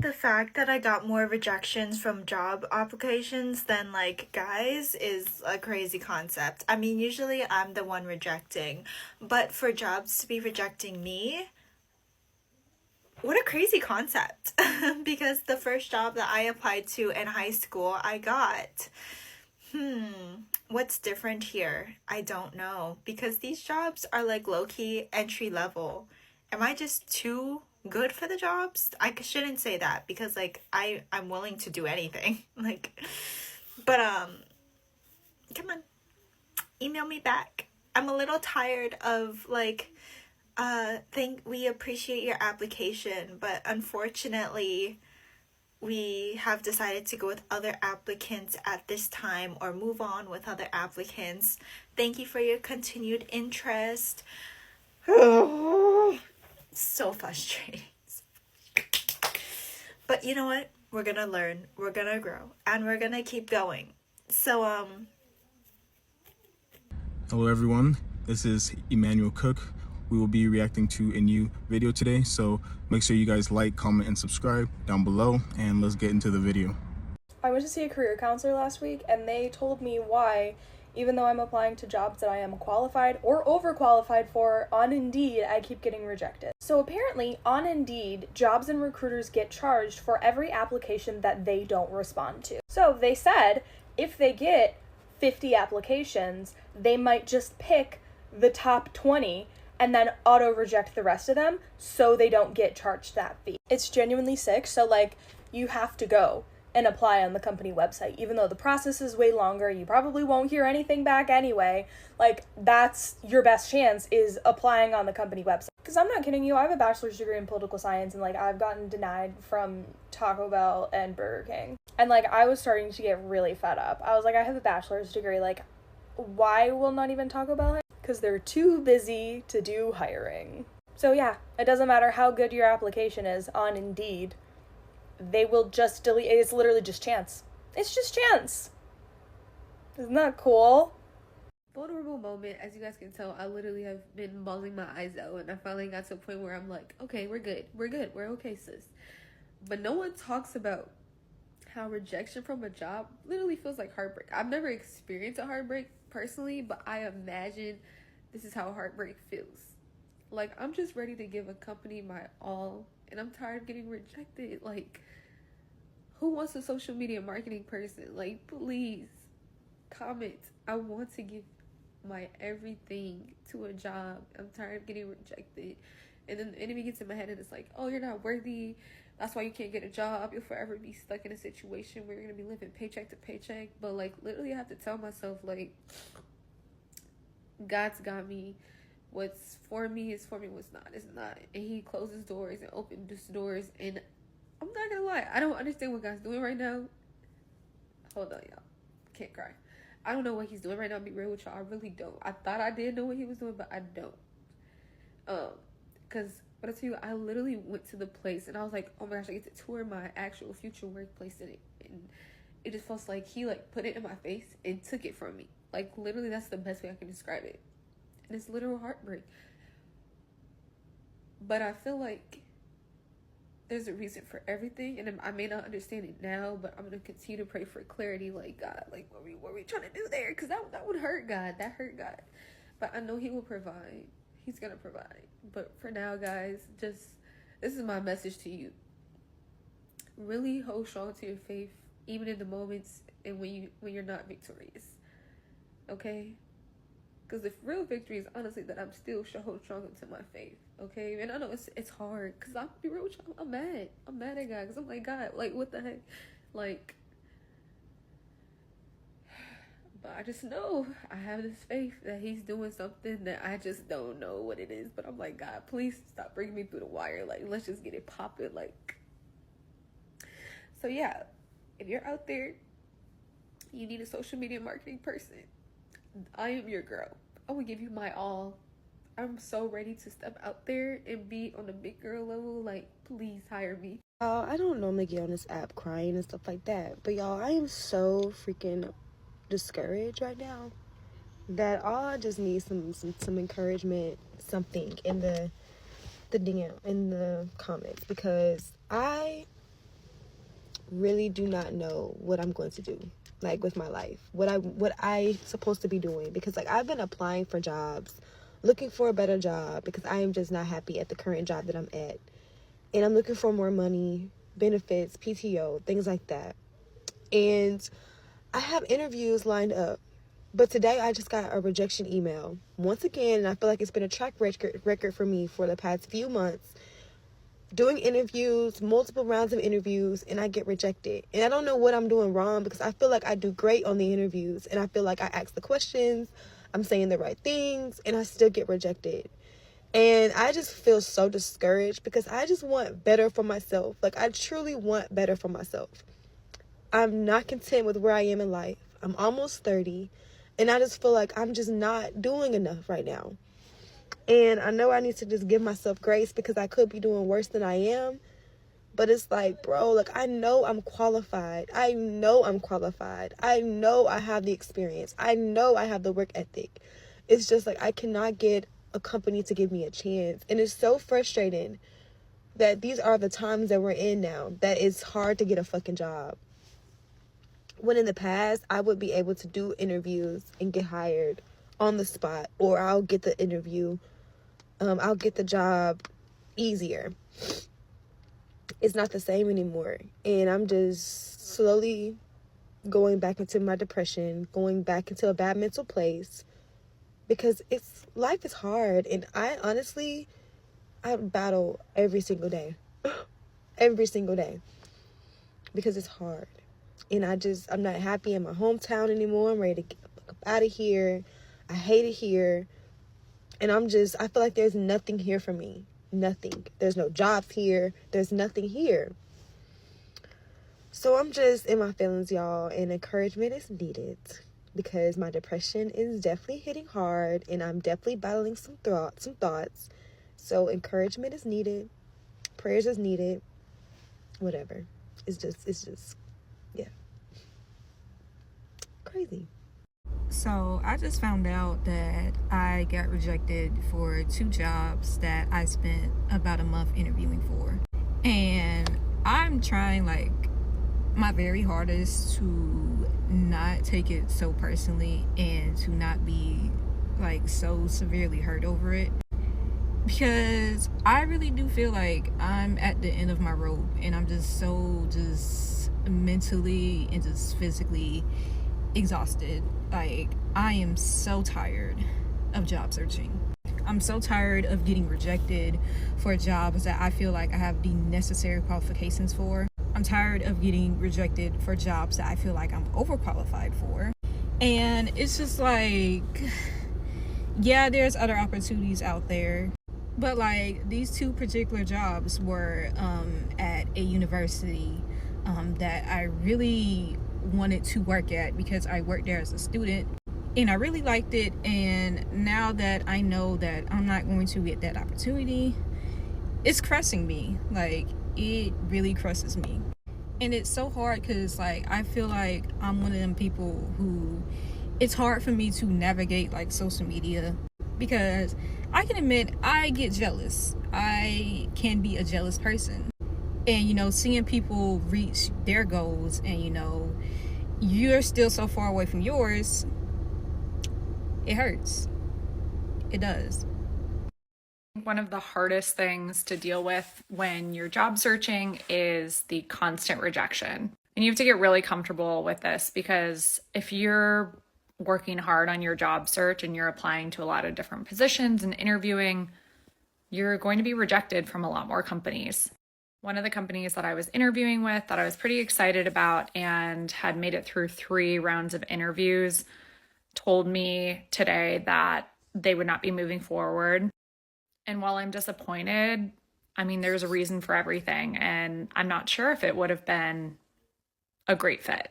The fact that I got more rejections from job applications than like guys is a crazy concept. I mean, usually I'm the one rejecting, but for jobs to be rejecting me, what a crazy concept. Because the first job that I applied to in high school, I got. What's different here? I don't know. Because these jobs are like low-key entry level. Am I just too good for the jobs? I shouldn't say that because like I'm willing to do anything. Like, but come on. Email me back. I'm a little tired of like we appreciate your application, but unfortunately we have decided to go with other applicants at this time or move on with other applicants. Thank you for your continued interest. So frustrating. But you know what? We're gonna learn, we're gonna grow, and we're gonna keep going. So, Hello everyone, this is Emmanuel Cook. We will be reacting to a new video today, so make sure you guys like, comment, and subscribe down below, and let's get into the video. I went to see a career counselor last week, and they told me why, even though I'm applying to jobs that I am qualified or overqualified for on Indeed, I keep getting rejected. So apparently, on Indeed, jobs and recruiters get charged for every application that they don't respond to. So they said if they get 50 applications, they might just pick the top 20 and then auto-reject the rest of them so they don't get charged that fee. It's genuinely sick, so like, you have to go and apply on the company website. Even though the process is way longer, you probably won't hear anything back anyway. Like, that's your best chance, is applying on the company website. Because I'm not kidding you, I have a bachelor's degree in political science, and like, I've gotten denied from Taco Bell and Burger King. And like, I was starting to get really fed up. I was like, I have a bachelor's degree, like, why will not even Taco Bell hire? Because they're too busy to do hiring. So yeah, it doesn't matter how good your application is on Indeed, they will just delete it. It's literally just chance. It's just chance. Isn't that cool? Vulnerable moment. As you guys can tell, I literally have been bawling my eyes out, and I finally got to a point where I'm like, okay, we're good, we're okay, sis. But no one talks about how rejection from a job literally feels like heartbreak. I've never experienced a heartbreak personally, but I imagine this is how heartbreak feels. Like, I'm just ready to give a company my all, and I'm tired of getting rejected. Like, who wants a social media marketing person? Like, please comment. I want to give my everything to a job. I'm tired of getting rejected. And then the enemy gets in my head and it's like, oh, you're not worthy. That's why you can't get a job. You'll forever be stuck in a situation where you're going to be living paycheck to paycheck. But like, literally I have to tell myself, like, God's got me. What's for me is for me, what's not is not. And he closes doors and opens doors. And I'm not gonna lie, I don't understand what God's doing right now. Hold on, y'all. Can't cry. I don't know what he's doing right now, I'll be real with y'all. I really don't. I thought I did know what he was doing, but I don't. Because what I tell you, I literally went to the place and I was like, oh my gosh, I get to tour my actual future workplace in it. And it just feels like he like put it in my face and took it from me. Like, literally, that's the best way I can describe it. And it's literal heartbreak. But I feel like there's a reason for everything, and I may not understand it now, but I'm gonna continue to pray for clarity. Like, God, like, what were we trying to do there? Because that would hurt God. That hurt God. But I know he will provide. He's gonna provide. But for now, guys, just, this is my message to you. Really hold strong to your faith, even in the moments and when you're not victorious. Okay? Because the real victory is honestly that I'm still hold strong to my faith. Okay? And I know it's hard, because I'll be real with you, I'm mad. I'm mad at God, because I'm like, God, like, what the heck? Like, but I just know I have this faith that he's doing something that I just don't know what it is. But I'm like, God, please stop bringing me through the wire. Like, let's just get it popping. Like, so yeah, if you're out there, you need a social media marketing person, I am your girl. I will give you my all. I'm so ready to step out there and be on the big girl level. Like, please hire me. I don't normally get on this app crying and stuff like that, but y'all, I am so freaking discouraged right now that all I just need some encouragement, something in the DM, in the comments, because I really do not know what I'm going to do, like, with my life, what I supposed to be doing, because like I've been applying for jobs, looking for a better job, because I am just not happy at the current job that I'm at, and I'm looking for more money, benefits, PTO, things like that. And I have interviews lined up, but today I just got a rejection email once again, and I feel like it's been a track record for me for the past few months, doing interviews, multiple rounds of interviews, and I get rejected. And I don't know what I'm doing wrong, because I feel like I do great on the interviews, and I feel like I ask the questions, I'm saying the right things, and I still get rejected. And I just feel so discouraged, because I just want better for myself. Like, I truly want better for myself. I'm not content with where I am in life. I'm almost 30, and I just feel like I'm just not doing enough right now. And I know I need to just give myself grace, because I could be doing worse than I am. But it's like, bro, like, I know I'm qualified. I know I'm qualified. I know I have the experience. I know I have the work ethic. It's just like I cannot get a company to give me a chance. And it's so frustrating that these are the times that we're in now, that it's hard to get a fucking job. When in the past, I would be able to do interviews and get hired on the spot, or I'll get the interview, I'll get the job easier. It's not the same anymore, and I'm just slowly going back into my depression, going back into a bad mental place, because life is hard, and I honestly, I battle every single day, every single day, because it's hard. And I'm not happy in my hometown anymore. I'm ready to get the fuck up out of here. I hate it here. And I feel like there's nothing here for me. Nothing. There's no jobs here. There's nothing here. So I'm just in my feelings, y'all. And encouragement is needed, because my depression is definitely hitting hard. And I'm definitely battling some thoughts. So encouragement is needed. Prayers is needed. Whatever. It's just, yeah. Crazy. So I just found out that I got rejected for 2 jobs that I spent about a month interviewing for. And I'm trying like my very hardest to not take it so personally and to not be like so severely hurt over it. Because I really do feel like I'm at the end of my rope, and I'm just mentally and just physically exhausted. Like, I am so tired of job searching. I'm so tired of getting rejected for jobs that I feel like I have the necessary qualifications for. I'm tired of getting rejected for jobs that I feel like I'm overqualified for. And it's just like, yeah, there's other opportunities out there, but like these 2 particular jobs were at a university that I really wanted to work at, because I worked there as a student and I really liked it. And now that I know that I'm not going to get that opportunity, it's crushing me. Like, it really crushes me. And it's so hard, because like I feel like I'm one of them people who, it's hard for me to navigate like social media, because I can admit I get jealous. I can be a jealous person. And seeing people reach their goals, and you're still so far away from yours, it hurts. It does. One of the hardest things to deal with when you're job searching is the constant rejection. And you have to get really comfortable with this, because if you're working hard on your job search and you're applying to a lot of different positions and interviewing, you're going to be rejected from a lot more companies. One of the companies that I was interviewing with, that I was pretty excited about and had made it through 3 rounds of interviews, told me today that they would not be moving forward. And while I'm disappointed, I mean, there's a reason for everything, and I'm not sure if it would have been a great fit.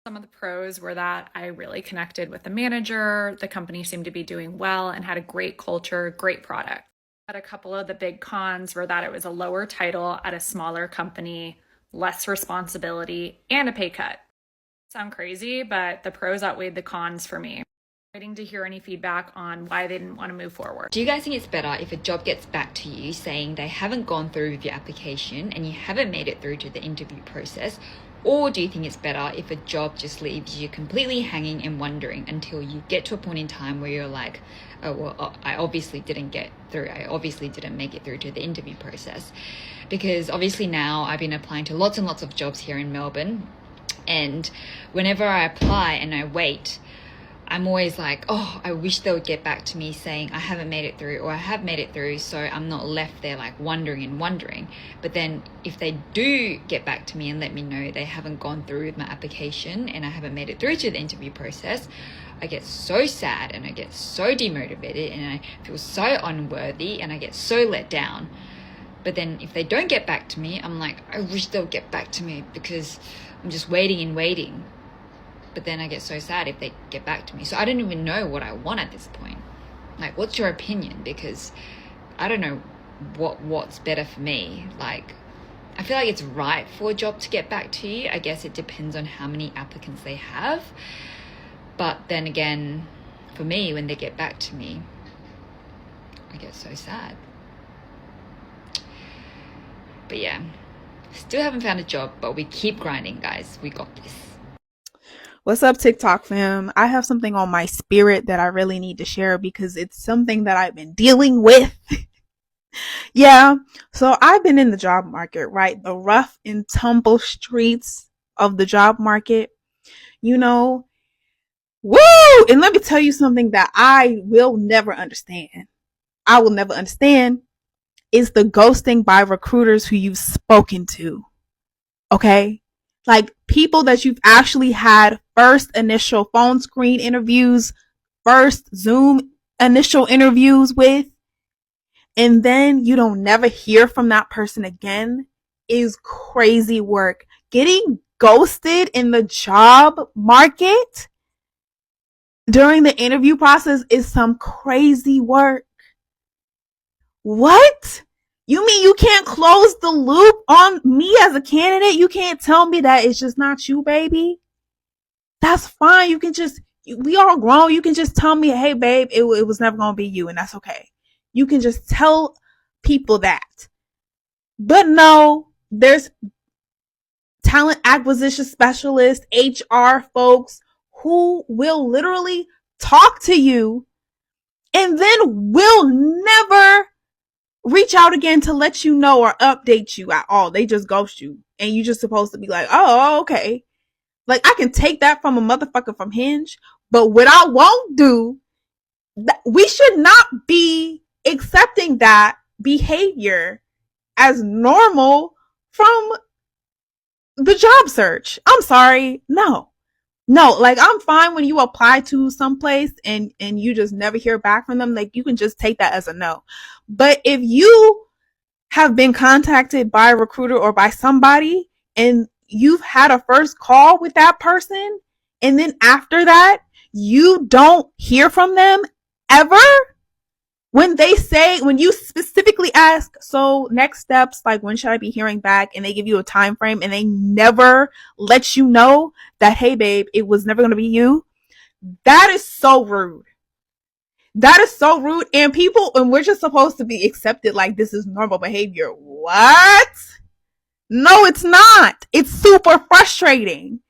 Some of the pros were that I really connected with the manager, the company seemed to be doing well and had a great culture, great product. But a couple of the big cons were that it was a lower title at a smaller company, less responsibility, and a pay cut. Sound crazy, but the pros outweighed the cons for me. Waiting to hear any feedback on why they didn't want to move forward. Do you guys think it's better if a job gets back to you saying they haven't gone through with your application and you haven't made it through to the interview process? Or do you think it's better if a job just leaves you completely hanging and wondering until you get to a point in time where you're like, oh, well, I obviously didn't get through. I obviously didn't make it through to the interview process. Because obviously now I've been applying to lots and lots of jobs here in Melbourne. And whenever I apply and I wait, I'm always like, oh, I wish they would get back to me saying I haven't made it through or I have made it through, so I'm not left there like wondering. But then if they do get back to me and let me know they haven't gone through with my application and I haven't made it through to the interview process, I get so sad and I get so demotivated and I feel so unworthy and I get so let down. But then if they don't get back to me, I'm like, I wish they'll get back to me because I'm just waiting. But then I get so sad if they get back to me. So I don't even know what I want at this point. Like, what's your opinion? Because I don't know what's better for me. Like, I feel like it's right for a job to get back to you. I guess it depends on how many applicants they have. But then again, for me, when they get back to me, I get so sad. But yeah, still haven't found a job, but we keep grinding, guys. We got this. What's up, TikTok fam? I have something on my spirit that I really need to share because it's something that I've been dealing with. Yeah, so I've been in the job market, right? The rough and tumble streets of the job market, you know. Woo! And let me tell you something that I will never understand. I will never understand is the ghosting by recruiters who you've spoken to. Okay? Like people that you've actually had first initial phone screen interviews, first Zoom initial interviews with, and then you don't never hear from that person again is crazy work. Getting ghosted in the job market during the interview process is some crazy work. What? You mean you can't close the loop on me as a candidate? You can't tell me that it's just not you, baby? That's fine. You can just, we all grown. You can just tell me, hey, babe, it was never going to be you, and that's okay. You can just tell people that. But no, there's talent acquisition specialists, HR folks who will literally talk to you and then will never reach out again to let you know or update you at all. They just ghost you. And you just supposed to be like, oh, okay. Like, I can take that from a motherfucker from Hinge, but what I won't do, we should not be accepting that behavior as normal from the job search. I'm sorry. No, like I'm fine when you apply to someplace and you just never hear back from them. Like you can just take that as a no. But if you have been contacted by a recruiter or by somebody and you've had a first call with that person and then after that you don't hear from them ever, when you specifically ask, so next steps, like when should I be hearing back, and they give you a time frame and they never let you know that, hey babe, it was never going to be you, that is so rude. That is so rude. And we're just supposed to be accepted like this is normal behavior. What? No, it's not. It's super frustrating.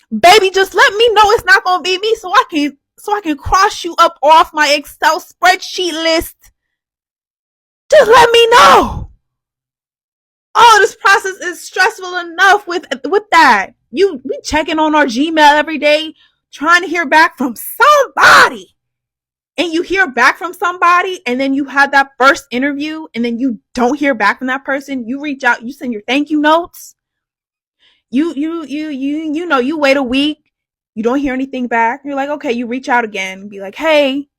Baby, just let me know it's not going to be me so I can cross you up off my Excel spreadsheet list. Just let me know. Oh, this process is stressful enough with that. We checking on our Gmail every day, trying to hear back from somebody. And you hear back from somebody, and then you have that first interview, and then you don't hear back from that person. You reach out, you send your thank you notes. You wait a week, you don't hear anything back. You're like, okay, you reach out again, be like, hey.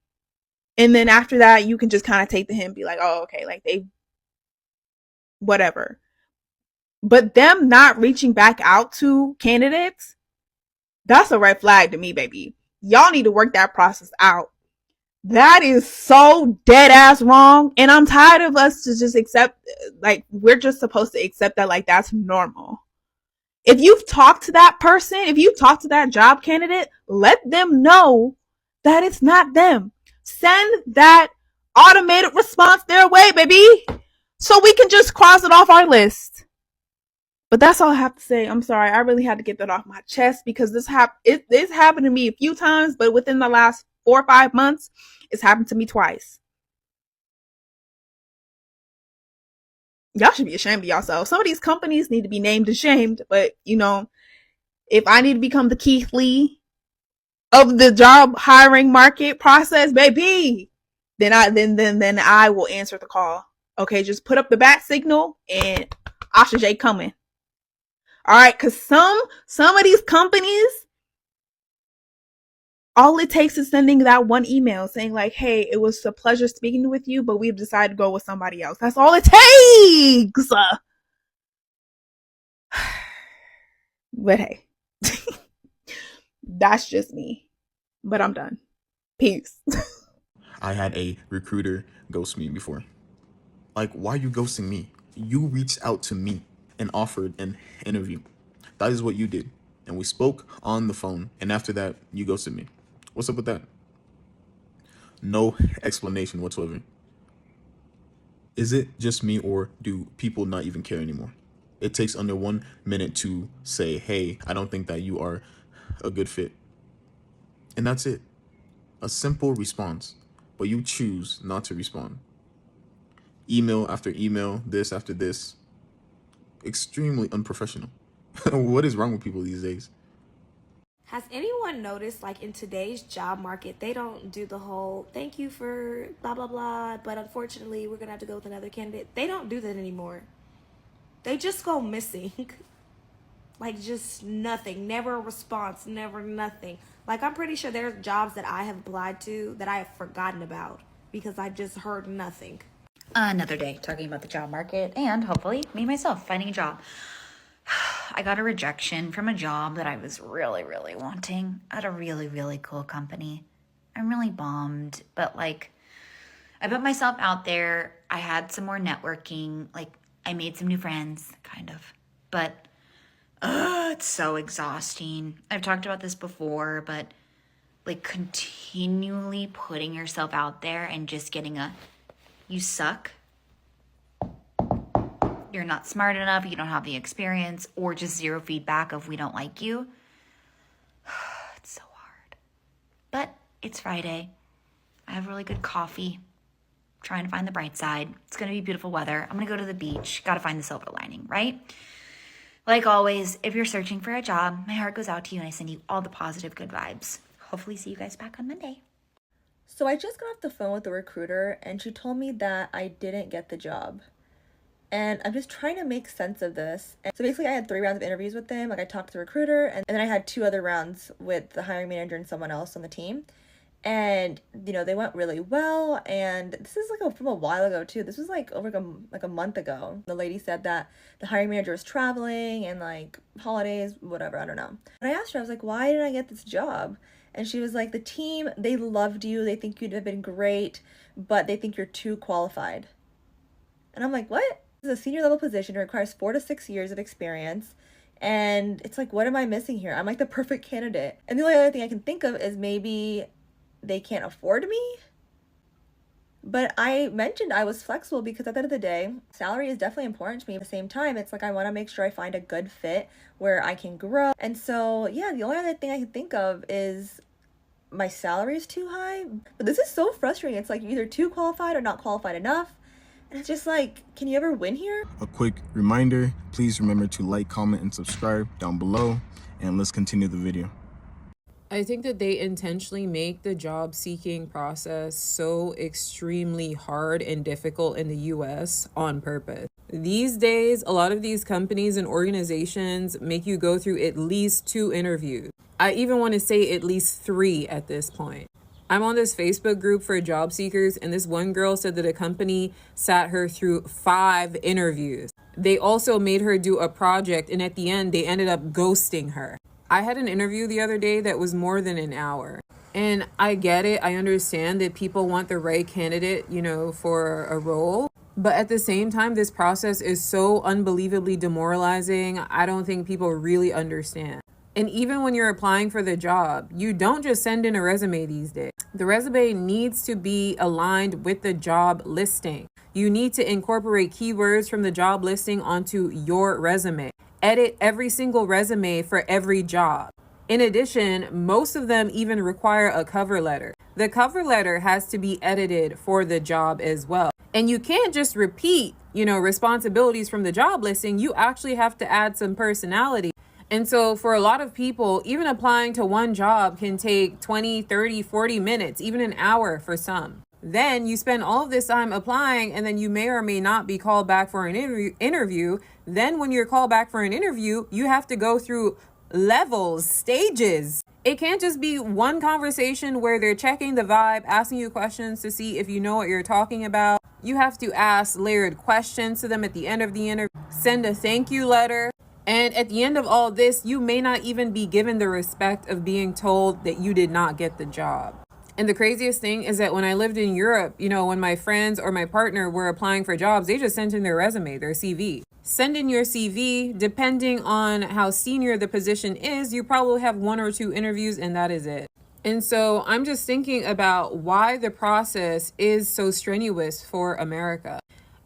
And then after that, you can just kind of take the hint and be like, oh, okay, like they, whatever. But them not reaching back out to candidates, that's a red flag to me, baby. Y'all need to work that process out. That is so dead ass wrong. And I'm tired of us to just accept, like, we're just supposed to accept that, like, that's normal. If you've talked to that person, if you've talked to that job candidate, let them know that it's not them. Send that automated response their way, baby, so we can just cross it off our list. But that's all I have to say. I'm sorry. I really had to get that off my chest because this it's happened to me a few times, but within the last 4 or 5 months, it's happened to me twice. Y'all should be ashamed of yourselves. Some of these companies need to be named and shamed, but if I need to become the Keith Lee of the job hiring market process, baby, then I will answer the call. Okay, just put up the bat signal and Asha J coming. All right, because some of these companies, all it takes is sending that one email saying like, hey, it was a pleasure speaking with you, but we've decided to go with somebody else. That's all it takes. But hey, that's just me. But I'm done. Peace. I had a recruiter ghost me before. Like, why are you ghosting me? You reached out to me and offered an interview. That is what you did. And we spoke on the phone. And after that, you ghosted me. What's up with that? No explanation whatsoever. Is it just me, or do people not even care anymore? It takes under 1 minute to say, hey, I don't think that you are a good fit. And that's it. A simple response. But you choose not to respond. Email after email, this after this. Extremely unprofessional. What is wrong with people these days? Has anyone noticed, like, in today's job market, they don't do the whole thank you for blah blah blah, but unfortunately we're gonna have to go with another candidate? They don't do that anymore. They just go missing. Like, just nothing, never a response, never nothing. Like, I'm pretty sure there's jobs that I have applied to that I have forgotten about because I just heard nothing. Another day talking about the job market and hopefully me myself finding a job. I got a rejection from a job that I was really, really wanting at a really, really cool company. I'm really bummed, but like, I put myself out there. I had some more networking. Like, I made some new friends, kind of. But it's so exhausting. I've talked about this before, but like continually putting yourself out there and just getting you suck, you're not smart enough, you don't have the experience, or just zero feedback of we don't like you. It's so hard. But it's Friday. I have really good coffee. Trying to find the bright side. It's going to be beautiful weather. I'm going to go to the beach. Got to find the silver lining, right? Like always, if you're searching for a job, my heart goes out to you and I send you all the positive, good vibes. Hopefully see you guys back on Monday. So I just got off the phone with the recruiter and she told me that I didn't get the job. And I'm just trying to make sense of this. And so basically I had 3 rounds of interviews with them. Like, I talked to the recruiter and then I had 2 other rounds with the hiring manager and someone else on the team. And, they went really well. And this is like from a while ago too. This was like over a month ago. The lady said that the hiring manager was traveling and like holidays, whatever, I don't know. And I asked her, I was like, why did I get this job? And she was like, the team, they loved you. They think you'd have been great, but they think you're too qualified. And I'm like, what? This is a senior level position. It requires 4 to 6 years of experience. And it's like, what am I missing here? I'm like the perfect candidate. And the only other thing I can think of is maybe they can't afford me. But I mentioned I was flexible because at the end of the day, salary is definitely important to me. At the same time, it's like I want to make sure I find a good fit where I can grow. And so, yeah, the only other thing I can think of is my salary is too high. But this is so frustrating. It's like you're either too qualified or not qualified enough. And it's just like, can you ever win here? A quick reminder, please remember to like, comment, and subscribe down below. And let's continue the video. I think that they intentionally make the job seeking process so extremely hard and difficult in the US on purpose. These days, a lot of these companies and organizations make you go through at least 2 interviews. I even want to say at least 3 at this point. I'm on this Facebook group for job seekers, and this one girl said that a company sat her through 5 interviews. They also made her do a project, and at the end, they ended up ghosting her. I had an interview the other day that was more than an hour. And I get it. I understand that people want the right candidate, for a role. But at the same time, this process is so unbelievably demoralizing. I don't think people really understand. And even when you're applying for the job, you don't just send in a resume these days. The resume needs to be aligned with the job listing. You need to incorporate keywords from the job listing onto your resume. Edit every single resume for every job. In addition, most of them even require a cover letter. The cover letter has to be edited for the job as well. And you can't just repeat, responsibilities from the job listing. You actually have to add some personality. And so for a lot of people, even applying to one job can take 20, 30, 40 minutes, even an hour for some. Then you spend all of this time applying, and then you may or may not be called back for an interview. Then when you're called back for an interview, you have to go through levels, stages. It can't just be one conversation where they're checking the vibe, asking you questions to see if you know what you're talking about. You have to ask layered questions to them at the end of the interview, send a thank you letter. And at the end of all this, you may not even be given the respect of being told that you did not get the job. And the craziest thing is that when I lived in Europe, when my friends or my partner were applying for jobs, they just sent in their resume, their CV. Send in your CV. Depending on how senior the position is, you probably have 1 or 2 interviews, and that is it. And so I'm just thinking about why the process is so strenuous for America.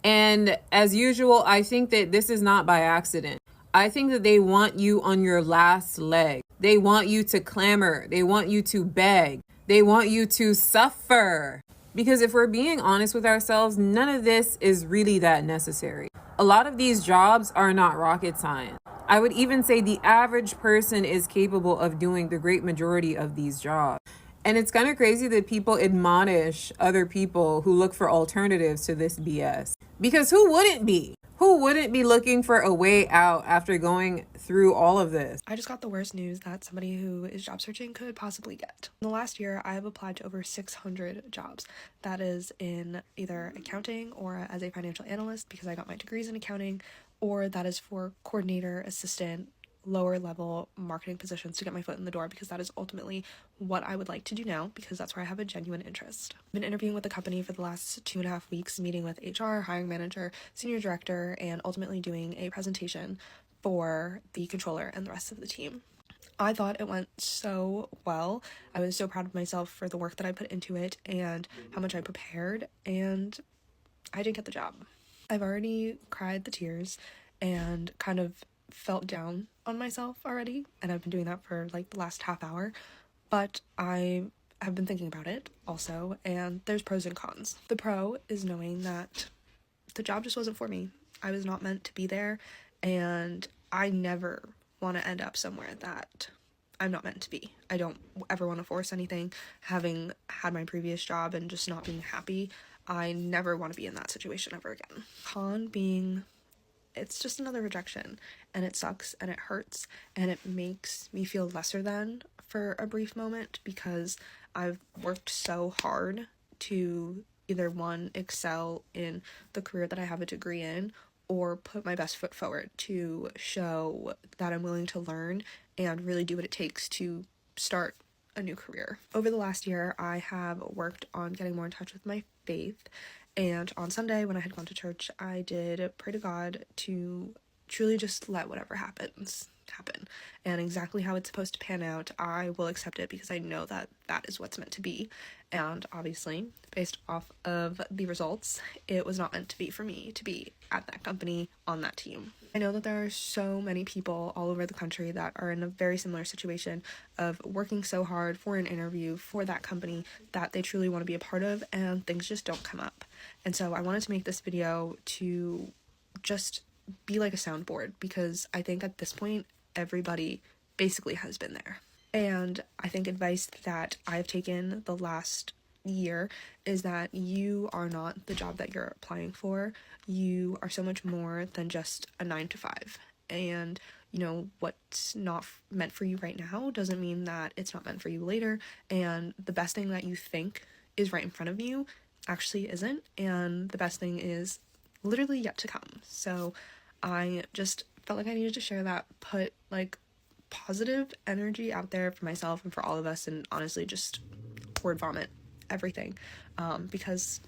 And as usual, I think that this is not by accident. I think that they want you on your last leg. They want you to clamor. They want you to beg. They want you to suffer. Because if we're being honest with ourselves, none of this is really that necessary. A lot of these jobs are not rocket science. I would even say the average person is capable of doing the great majority of these jobs. And it's kind of crazy that people admonish other people who look for alternatives to this BS. Because who wouldn't be? Who wouldn't be looking for a way out after going through all of this? I just got the worst news that somebody who is job searching could possibly get. In the last year, I have applied to over 600 jobs. That is in either accounting or as a financial analyst because I got my degrees in accounting, or that is for coordinator, assistant, lower level marketing positions to get my foot in the door because that is ultimately what I would like to do now because that's where I have a genuine interest. I've been interviewing with the company for the last 2.5 weeks, meeting with HR, hiring manager, senior director, and ultimately doing a presentation for the controller and the rest of the team. I thought it went so well. I was so proud of myself for the work that I put into it and how much I prepared, and I didn't get the job. I've already cried the tears and kind of felt down on myself already, and I've been doing that for like the last half hour, but I have been thinking about it also, and there's pros and cons. The pro is knowing that the job just wasn't for me. I was not meant to be there, and I never want to end up somewhere that I'm not meant to be. I don't ever want to force anything. Having had my previous job and just not being happy, I never want to be in that situation ever again. Con being it's just another rejection, and it sucks and it hurts and it makes me feel lesser than for a brief moment because I've worked so hard to either one, excel in the career that I have a degree in, or put my best foot forward to show that I'm willing to learn and really do what it takes to start a new career. Over the last year, I have worked on getting more in touch with my faith, and on Sunday when I had gone to church, I did pray to God to truly just let whatever happens happen, and exactly how it's supposed to pan out, I will accept it because I know that that is what's meant to be. And obviously, based off of the results, it was not meant to be for me to be at that company on that team. I know that there are so many people all over the country that are in a very similar situation of working so hard for an interview for that company that they truly want to be a part of, and things just don't come up. And so I wanted to make this video to just be like a soundboard, because I think at this point everybody basically has been there. And I think advice that I've taken the last year is that you are not the job that you're applying for. You are so much more than just a 9 to 5. And you know, what's not meant for you right now doesn't mean that it's not meant for you later. And the best thing that you think is right in front of you actually isn't. And the best thing is literally yet to come. So I just felt like I needed to share that, put like positive energy out there for myself and for all of us, and honestly just word vomit everything, because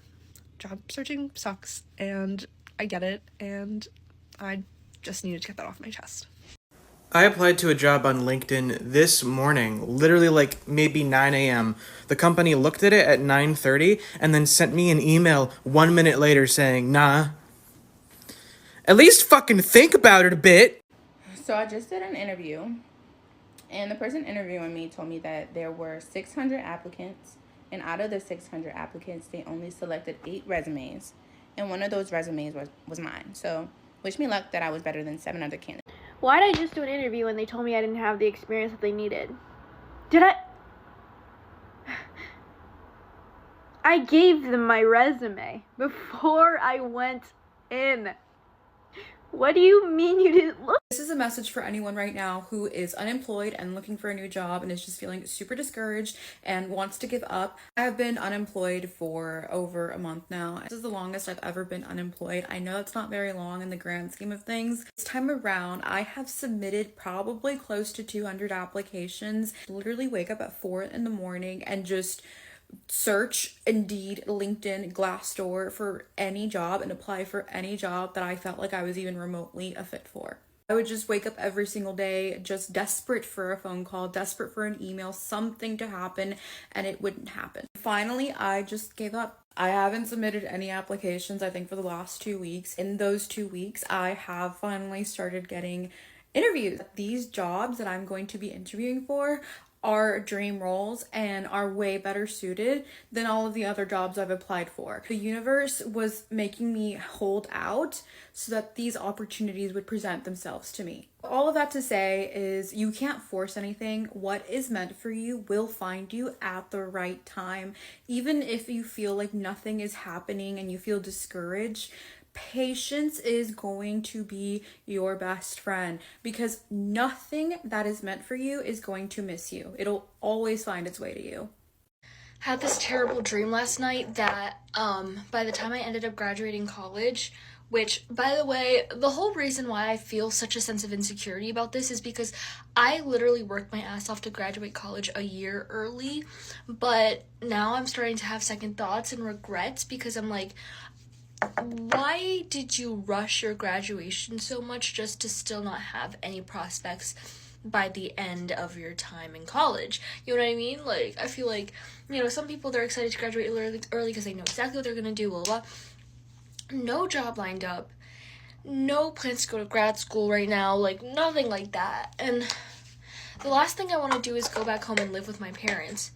job searching sucks and I get it, and I just needed to get that off my chest. I applied to a job on LinkedIn this morning, literally like maybe 9 a.m. The company looked at it at 9:30 and then sent me an email 1 minute later saying, nah. At least fucking think about it a bit. So I just did an interview, and the person interviewing me told me that there were 600 applicants, and out of the 600 applicants, they only selected 8 resumes, and one of those resumes was mine. So wish me luck that I was better than 7 other candidates. Why did I just do an interview when they told me I didn't have the experience that they needed? Did I? I gave them my resume before I went in. What do you mean you didn't look? This is a message for anyone right now who is unemployed and looking for a new job and is just feeling super discouraged and wants to give up. I have been unemployed for over a month now. This is the longest I've ever been unemployed. I know it's not very long in the grand scheme of things. This time around, I have submitted probably close to 200 applications. Literally wake up at 4 in the morning and just search Indeed, LinkedIn, Glassdoor for any job and apply for any job that I felt like I was even remotely a fit for. I would just wake up every single day just desperate for a phone call, desperate for an email, something to happen, and it wouldn't happen. Finally, I just gave up. I haven't submitted any applications, I think, for the last 2 weeks. In those 2 weeks, I have finally started getting interviews. These jobs that I'm going to be interviewing for are dream roles and are way better suited than all of the other jobs I've applied for. The universe was making me hold out so that these opportunities would present themselves to me. All of that to say is you can't force anything. What is meant for you will find you at the right time. Even if you feel like nothing is happening and you feel discouraged, patience is going to be your best friend because nothing that is meant for you is going to miss you. It'll always find its way to you. Had this terrible dream last night that by the time I ended up graduating college, which, by the way, the whole reason why I feel such a sense of insecurity about this is because I literally worked my ass off to graduate college a year early, but now I'm starting to have second thoughts and regrets because I'm like, why did you rush your graduation so much just to still not have any prospects by the end of your time in college? You know what I mean? Like, I feel like, some people, they're excited to graduate early because they know exactly what they're going to do, blah, blah, blah. No job lined up. No plans to go to grad school right now. Like, nothing like that. And the last thing I want to do is go back home and live with my parents.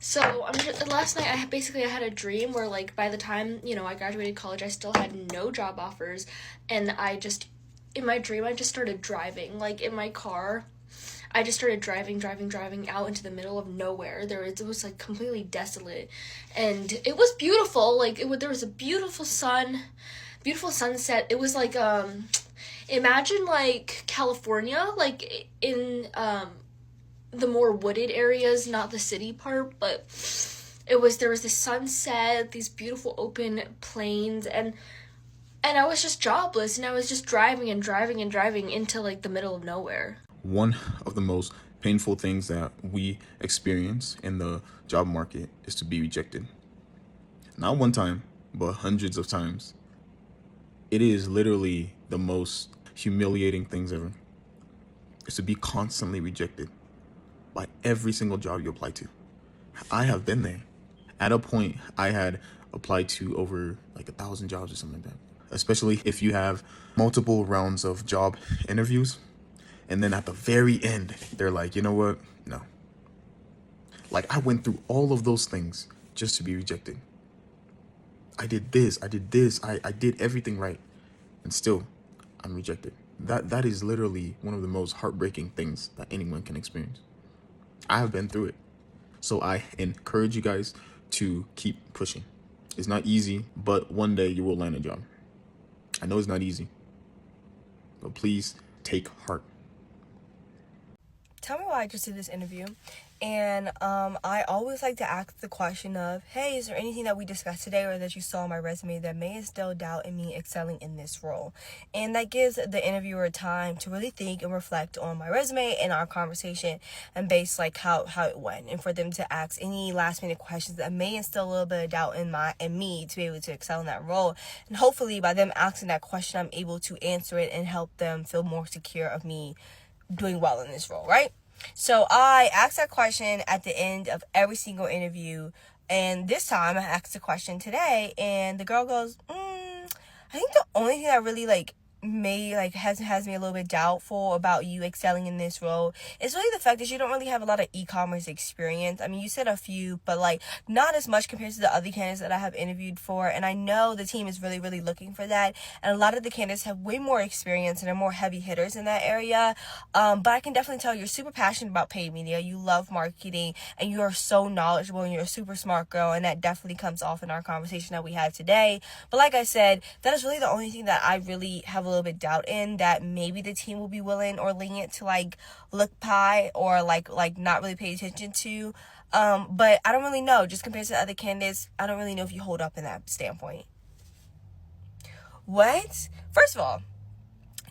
So last night I had a dream where, like, by the time I graduated college, I still had no job offers, and in my dream I just started driving, like, in my car. I just started driving out into the middle of nowhere. It was like completely desolate, and it was beautiful. Like, there was a beautiful sunset. It was like imagine like California, like in the more wooded areas, not the city part, but there was this sunset, these beautiful open plains, and I was just jobless, and I was just driving into like the middle of nowhere. One of the most painful things that we experience in the job market is to be rejected. Not one time, but hundreds of times. It is literally the most humiliating things ever. Is to be constantly rejected by every single job you apply to. I have been there. At a point, I had applied to over like 1,000 jobs or something like that. Especially if you have multiple rounds of job interviews, and then at the very end, they're like, you know what? No. Like, I went through all of those things just to be rejected. I did this, I did everything right, and still, I'm rejected. That is literally one of the most heartbreaking things that anyone can experience. I have been through it. So I encourage you guys to keep pushing. It's not easy, but one day you will land a job. I know it's not easy, but please take heart. Tell me why I just did this interview. And I always like to ask the question of, hey, is there anything that we discussed today or that you saw on my resume that may instill doubt in me excelling in this role? And that gives the interviewer time to really think and reflect on my resume and our conversation and base like how it went, and for them to ask any last minute questions that may instill a little bit of doubt in me to be able to excel in that role. And hopefully by them asking that question, I'm able to answer it and help them feel more secure of me doing well in this role, right? So I asked that question at the end of every single interview, and this time I asked the question today, and the girl goes, I think the only thing that really has me a little bit doubtful about you excelling in this role is really the fact that you don't really have a lot of e-commerce experience. I mean, you said a few, but like not as much compared to the other candidates that I have interviewed for. And I know the team is really, really looking for that. And a lot of the candidates have way more experience and are more heavy hitters in that area. But I can definitely tell you're super passionate about paid media. You love marketing and you are so knowledgeable and you're a super smart girl. And that definitely comes off in our conversation that we had today. But like I said, that is really the only thing that I really have a little bit doubt in, that maybe the team will be willing or lenient to like look by or like not really pay attention to. But I don't really know. Just compared to other candidates, I don't really know if you hold up in that standpoint. What? First of all,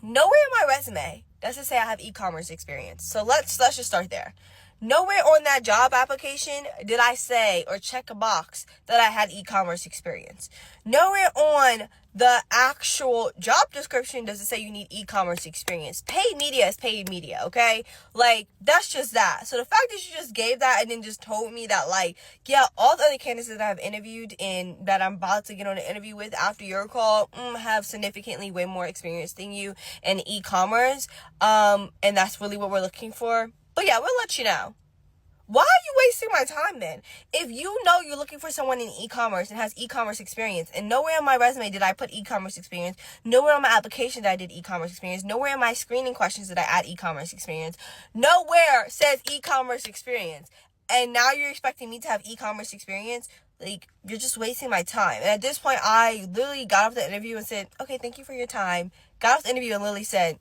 nowhere in my resume does it say I have e-commerce experience. So let's just start there. Nowhere on that job application did I say or check a box that I had e-commerce experience. Nowhere on the actual job description does it say you need e-commerce experience. Paid media is paid media, okay? Like, that's just that. So the fact that you just gave that and then just told me that, like, yeah, all the other candidates that I've interviewed and that I'm about to get on an interview with after your call have significantly way more experience than you in e-commerce. And that's really what we're looking for. But yeah, we'll let you know. Why are you wasting my time then? If you know you're looking for someone in e-commerce and has e-commerce experience, and nowhere on my resume did I put e-commerce experience, nowhere on my application that I did e-commerce experience, nowhere in my screening questions did I add e-commerce experience, nowhere says e-commerce experience, and now you're expecting me to have e-commerce experience? Like, you're just wasting my time. And at this point, I literally got off the interview and said, okay, thank you for your time. Got off the interview and literally said,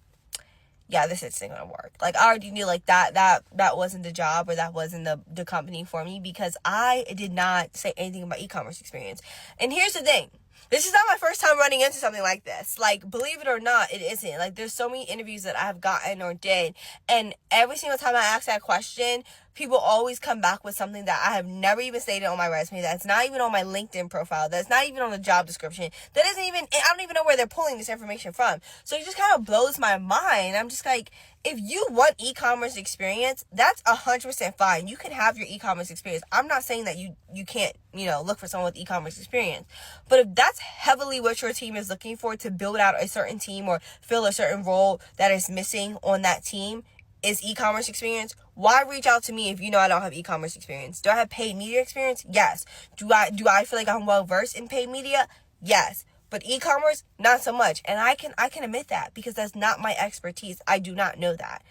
yeah, this isn't gonna work. Like, I already knew like that wasn't the job, or that wasn't the company for me, because I did not say anything about e-commerce experience. And here's the thing. This is not my first time running into something like this. Like, believe it or not, it isn't. Like, there's so many interviews that I have gotten or did, and every single time I ask that question, people always come back with something that I have never even stated on my resume, that's not even on my LinkedIn profile, that's not even on the job description, that isn't even, I don't even know where they're pulling this information from. So it just kind of blows my mind. I'm just like, if you want e-commerce experience, that's 100% fine. You can have your e-commerce experience. I'm not saying that you can't, look for someone with e-commerce experience. But if that's heavily what your team is looking for to build out a certain team or fill a certain role that is missing on that team, is e-commerce experience, why reach out to me if you know I don't have e-commerce experience? Do I have paid media experience? Yes. Do I feel like I'm well versed in paid media? Yes. But e-commerce, not so much. And I can admit that because that's not my expertise. I do not know that.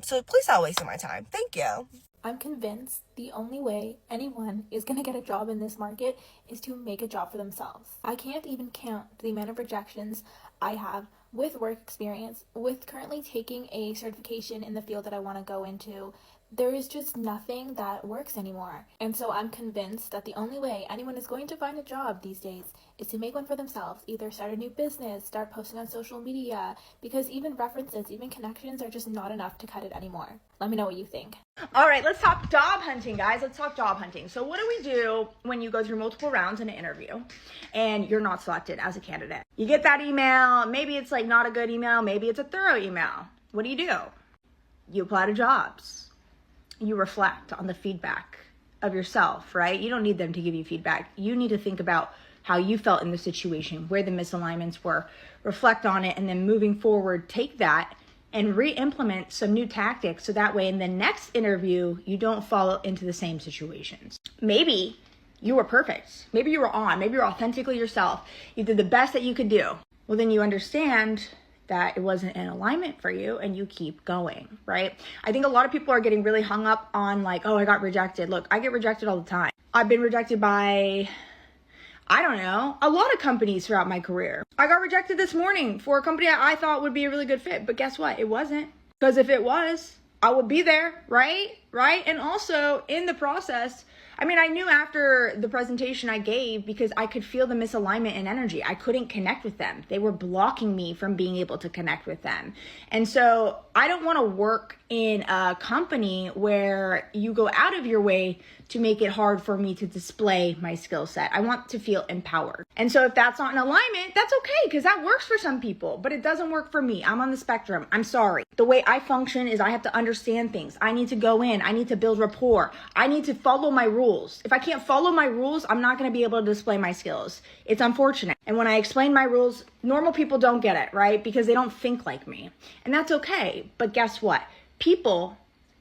So please stop wasting my time. Thank you. I'm convinced the only way anyone is going to get a job in this market is to make a job for themselves. I can't even count the amount of rejections I have with work experience, with currently taking a certification in the field that I want to go into. There is just nothing that works anymore. And so I'm convinced that the only way anyone is going to find a job these days is to make one for themselves. Either start a new business, start posting on social media, because even references, even connections are just not enough to cut it anymore. Let me know what you think. All right, let's talk job hunting, guys. Let's talk job hunting. So what do we do when you go through multiple rounds in an interview and you're not selected as a candidate? You get that email. Maybe it's like not a good email. Maybe it's a thorough email. What do? You apply to jobs. You reflect on the feedback of yourself, right? You don't need them to give you feedback. You need to think about how you felt in the situation, where the misalignments were, reflect on it, and then moving forward, take that and re-implement some new tactics so that way in the next interview, you don't fall into the same situations. Maybe you were perfect. Maybe you were on. Maybe you're authentically yourself. You did the best that you could do. Well, then you understand that it wasn't in alignment for you and you keep going, right? I think a lot of people are getting really hung up on like, oh, I got rejected. Look, I get rejected all the time. I've been rejected by, I don't know, a lot of companies throughout my career. I got rejected this morning for a company I thought would be a really good fit, but guess what? It wasn't. Because if it was, I would be there, right? And also in the process, I mean, I knew after the presentation I gave because I could feel the misalignment in energy. I couldn't connect with them. They were blocking me from being able to connect with them. And so I don't want to work in a company where you go out of your way to make it hard for me to display my skill set. I want to feel empowered. And so if that's not in alignment, that's okay, because that works for some people, but it doesn't work for me. I'm on the spectrum. I'm sorry. The way I function is I have to understand things. I need to go in. I need to build rapport. I need to follow my rules. If I can't follow my rules, I'm not going to be able to display my skills. It's unfortunate. And when I explain my rules, normal people don't get it, right? Because they don't think like me. And that's okay. But guess what? People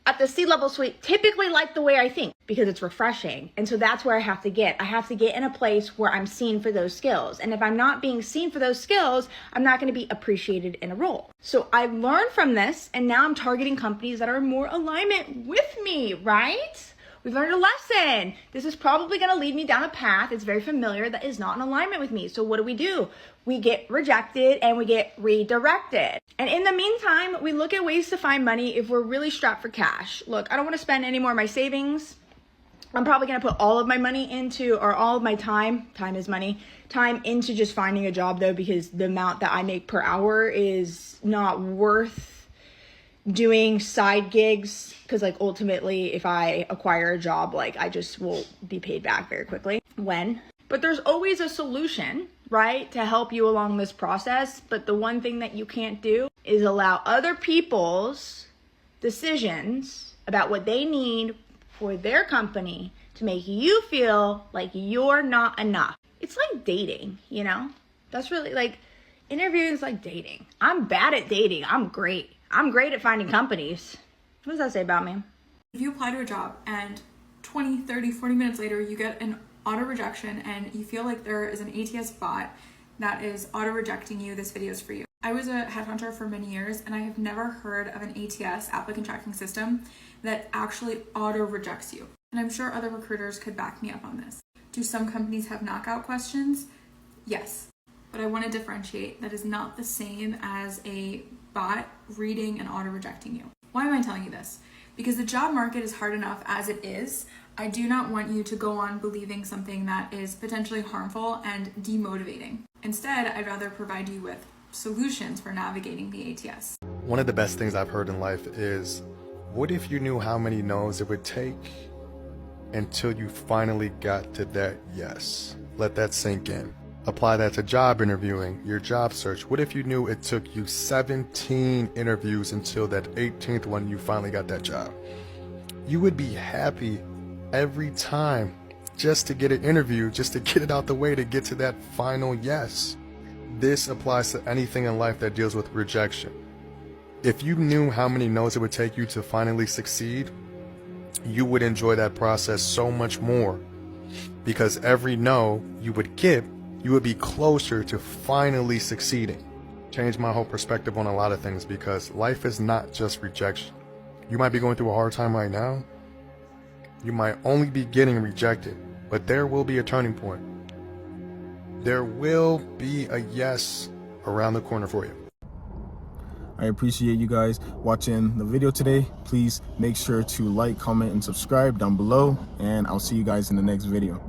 at the C-level suite typically like the way I think because it's refreshing. And so that's where I have to get. I have to get in a place where I'm seen for those skills. And if I'm not being seen for those skills, I'm not going to be appreciated in a role. So I've learned from this, and now I'm targeting companies that are in more alignment with me, right? We've learned a lesson. This is probably going to lead me down a path. It's very familiar that is not in alignment with me. So what do? We get rejected and we get redirected. And in the meantime, we look at ways to find money if we're really strapped for cash. Look, I don't want to spend any more of my savings. I'm probably going to put all of my money into, or all of my time is money, time into just finding a job though, because the amount that I make per hour is not worth doing side gigs, because like ultimately if I acquire a job, like I just will be paid back very quickly but there's always a solution, right, to help you along this process. But the one thing that you can't do is allow other people's decisions about what they need for their company to make you feel like you're not enough. It's like dating, you know? That's really like, interviewing is like dating. I'm bad at dating. I'm great at finding companies. What does that say about me? If you apply to a job and 20, 30, 40 minutes later, you get an auto rejection and you feel like there is an ATS bot that is auto rejecting you, this video is for you. I was a headhunter for many years and I have never heard of an ATS, applicant tracking system, that actually auto rejects you. And I'm sure other recruiters could back me up on this. Do some companies have knockout questions? Yes. But I want to differentiate. That is not the same as a bot reading and auto rejecting you. Why am I telling you this? Because the job market is hard enough as it is. I do not want you to go on believing something that is potentially harmful and demotivating. Instead, I'd rather provide you with solutions for navigating the ATS. One of the best things I've heard in life is, what if you knew how many no's it would take until you finally got to that yes? Let that sink in. Apply that to job interviewing, your job search. What if you knew it took you 17 interviews until that 18th one you finally got that job? You would be happy every time just to get an interview, just to get it out the way, to get to that final yes. This applies to anything in life that deals with rejection. If you knew how many no's it would take you to finally succeed, you would enjoy that process so much more, because every no you would get, you would be closer to finally succeeding. Changed my whole perspective on a lot of things, because life is not just rejection. You might be going through a hard time right now. You might only be getting rejected, but there will be a turning point. There will be a yes around the corner for you. I appreciate you guys watching the video today. Please make sure to like, comment, and subscribe down below, and I'll see you guys in the next video.